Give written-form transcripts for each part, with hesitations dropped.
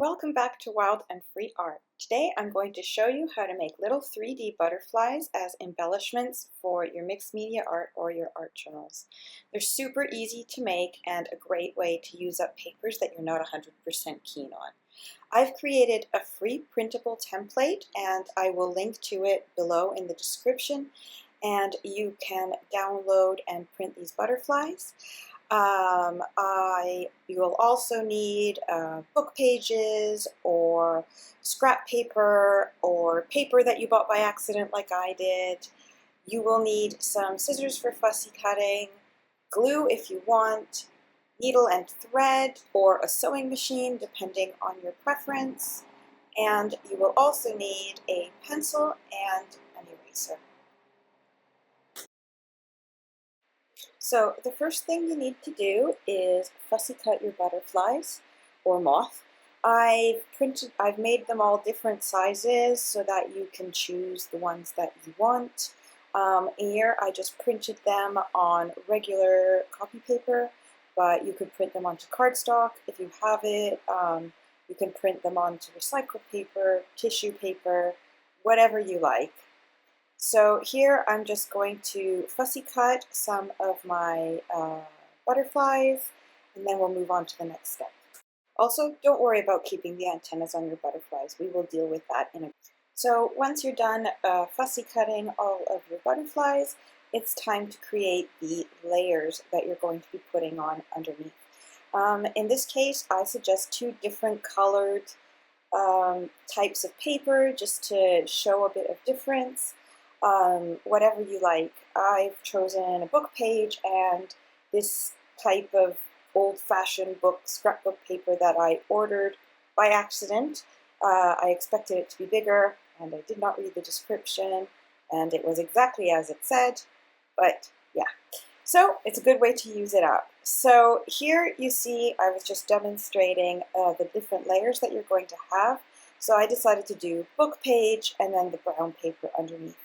Welcome back to Wild and Free Art. Today I'm going to show you how to make little 3D butterflies as embellishments for your mixed media art or your art journals. They're super easy to make and a great way to use up papers that you're not 100% keen on. I've created a free printable template and I will link to it below in the description, and you can download and print these butterflies. You will also need book pages or scrap paper or paper that you bought by accident like I did. You will need some scissors for fussy cutting, glue if you want, needle and thread or a sewing machine depending on your preference, and you will also need a pencil and an eraser. So the first thing you need to do is fussy cut your butterflies or moth. I've made them all different sizes so that you can choose the ones that you want. Here I just printed them on regular copy paper, but you could print them onto cardstock if you have it. You can print them onto recycled paper, tissue paper, whatever you like. So here I'm just going to fussy cut some of my butterflies, and then we'll move on to the next step. Also, don't worry about keeping the antennas on your butterflies. We will deal with that in a bit. So once you're done fussy cutting all of your butterflies, it's time to create the layers that you're going to be putting on underneath. In this case, I suggest two different colored types of paper just to show a bit of difference. Whatever you like. I've chosen a book page and this type of old-fashioned scrapbook paper that I ordered by accident. I expected it to be bigger and I did not read the description and it was exactly as it said, but yeah. So it's a good way to use it up. So here you see I was just demonstrating the different layers that you're going to have. So I decided to do book page and then the brown paper underneath.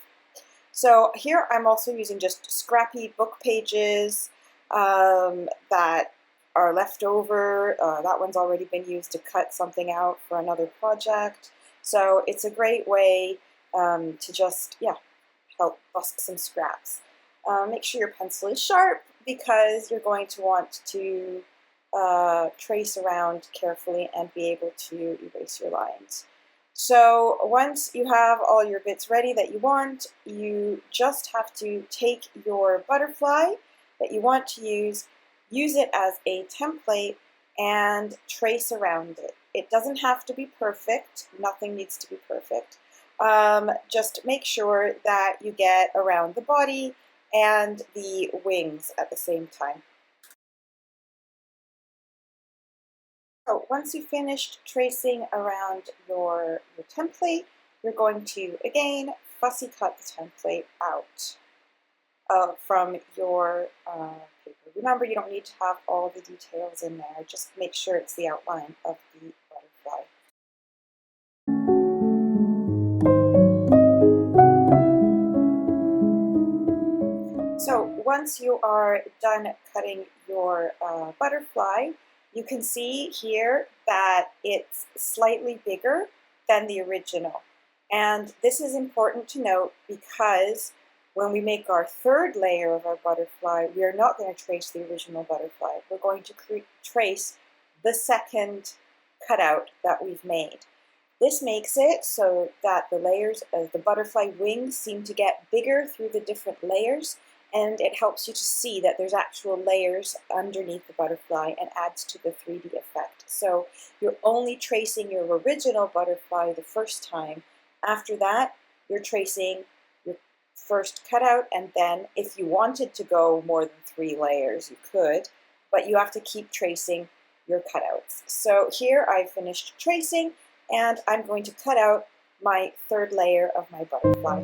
So here I'm also using just scrappy book pages that are left over. That one's already been used to cut something out for another project. So it's a great way to just, help busk some scraps. Make sure your pencil is sharp because you're going to want to trace around carefully and be able to erase your lines. So once you have all your bits ready that you want, you just have to take your butterfly that you want to use it as a template, and trace around it. It doesn't have to be perfect. Nothing needs to be perfect. Just make sure that you get around the body and the wings at the same time. So once you've finished tracing around your template, you're going to, again, fussy cut the template out from your paper. Remember, you don't need to have all the details in there. Just make sure it's the outline of the butterfly. So once you are done cutting your butterfly, you can see here that it's slightly bigger than the original. And this is important to note because when we make our third layer of our butterfly, we are not going to trace the original butterfly. We're going to trace the second cutout that we've made. This makes it so that the layers of the butterfly wings seem to get bigger through the different layers, and it helps you to see that there's actual layers underneath the butterfly and adds to the 3D effect. So you're only tracing your original butterfly the first time. After that, you're tracing your first cutout, and then if you wanted to go more than 3 layers, you could, but you have to keep tracing your cutouts. So here I've finished tracing, and I'm going to cut out my third layer of my butterfly.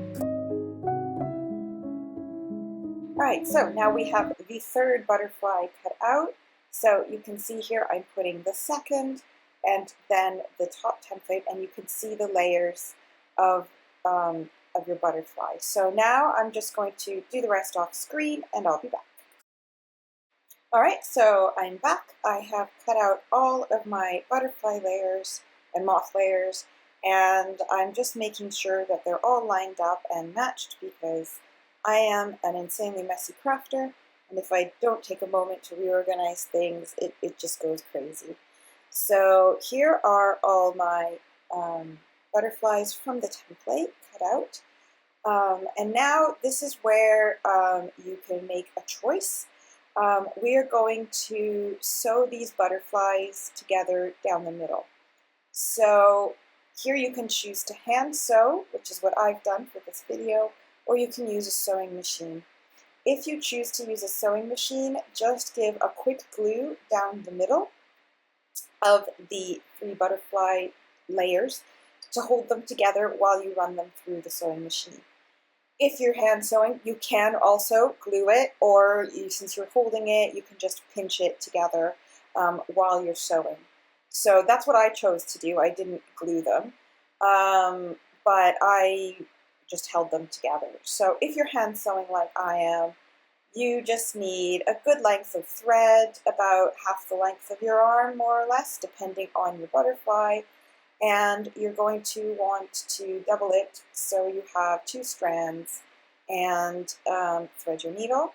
Alright, so now we have the third butterfly cut out. So you can see here I'm putting the second and then the top template, and you can see the layers of your butterfly. So now I'm just going to do the rest off screen and I'll be back. Alright, so I'm back. I have cut out all of my butterfly layers and moth layers, and I'm just making sure that they're all lined up and matched because I am an insanely messy crafter, and if I don't take a moment to reorganize things, it just goes crazy. So here are all my butterflies from the template cut out. And now this is where you can make a choice. We are going to sew these butterflies together down the middle. So here you can choose to hand sew, which is what I've done for this video, or you can use a sewing machine. If you choose to use a sewing machine, just give a quick glue down the middle of the 3 butterfly layers to hold them together while you run them through the sewing machine. If you're hand sewing, you can also glue it, or since you're holding it, you can just pinch it together while you're sewing. So that's what I chose to do. I didn't glue them, but I just held them together. So if you're hand sewing like I am, you just need a good length of thread, about half the length of your arm, more or less, depending on your butterfly. And you're going to want to double it so you have 2 strands, and thread your needle.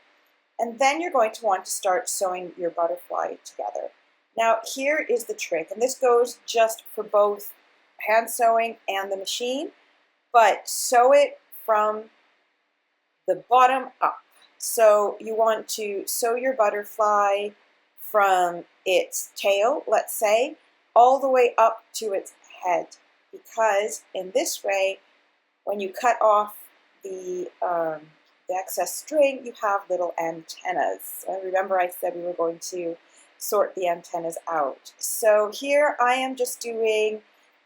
And then you're going to want to start sewing your butterfly together. Now here is the trick, and this goes just for both hand sewing and the machine, but sew it from the bottom up. So you want to sew your butterfly from its tail, let's say, all the way up to its head, because in this way, when you cut off the excess string, you have little antennas. And remember I said we were going to sort the antennas out. So here I am just doing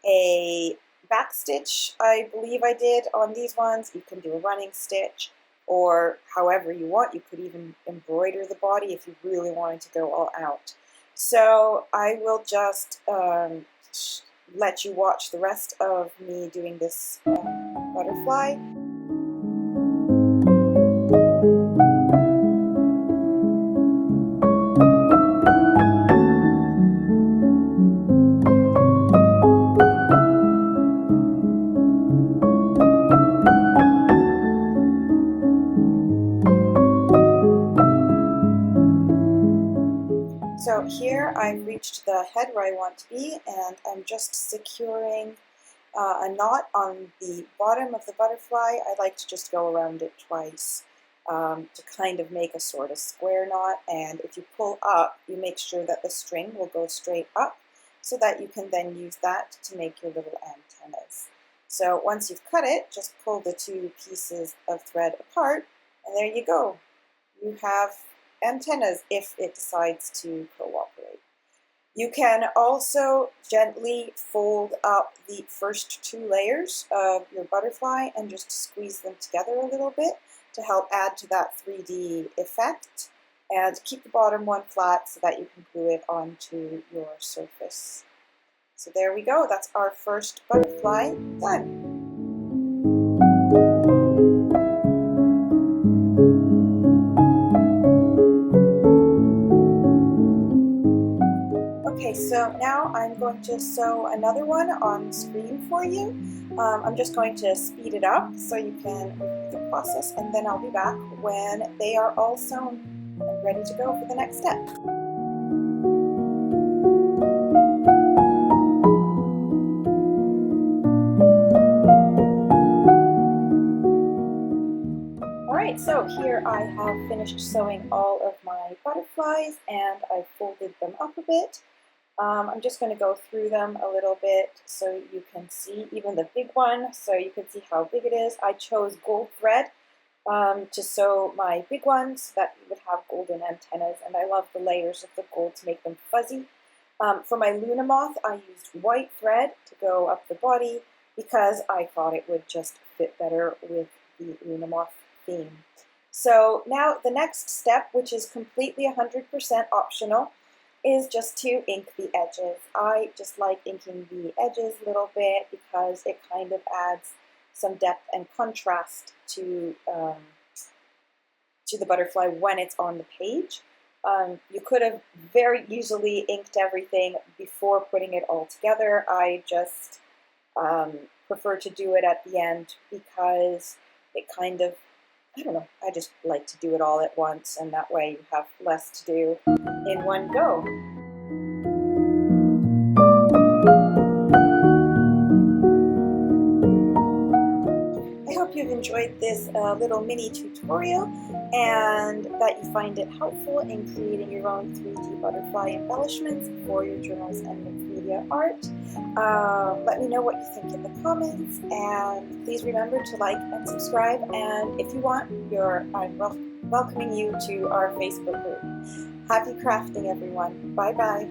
a back stitch, I believe I did on these ones. You can do a running stitch, or however you want. You could even embroider the body if you really wanted to go all out. So I will just let you watch the rest of me doing this butterfly. So here I've reached the head where I want to be, and I'm just securing a knot on the bottom of the butterfly. I like to just go around it twice to kind of make a sort of square knot, and if you pull up, you make sure that the string will go straight up so that you can then use that to make your little antennas. So once you've cut it, just pull the 2 pieces of thread apart, and there you go. You have antennas if it decides to cooperate. You can also gently fold up the first 2 layers of your butterfly and just squeeze them together a little bit to help add to that 3D effect, and keep the bottom one flat so that you can glue it onto your surface. So there we go, that's our first butterfly done. Okay, so now I'm going to sew another one on screen for you. I'm just going to speed it up so you can repeat the process, and then I'll be back when they are all sewn and ready to go for the next step. Alright, so here I have finished sewing all of my butterflies, and I've folded them up a bit. I'm just going to go through them a little bit so you can see even the big one, so you can see how big it is. I chose gold thread to sew my big ones so that you would have golden antennas, and I love the layers of the gold to make them fuzzy. For my Luna moth, I used white thread to go up the body because I thought it would just fit better with the Luna moth theme. So now the next step, which is completely 100% optional, is just to ink the edges. I just like inking the edges a little bit because it kind of adds some depth and contrast to the butterfly when it's on the page. You could have very easily inked everything before putting it all together. I just prefer to do it at the end because it kind of, I don't know, I just like to do it all at once, and that way you have less to do in one go. I hope you've enjoyed this little mini tutorial and that you find it helpful in creating your own 3D butterfly embellishments for your journals and mixed media art. Let me know what you think in the comments, and please remember to like and subscribe, and if you want, I'm welcoming you to our Facebook group. Happy crafting, everyone. Bye bye.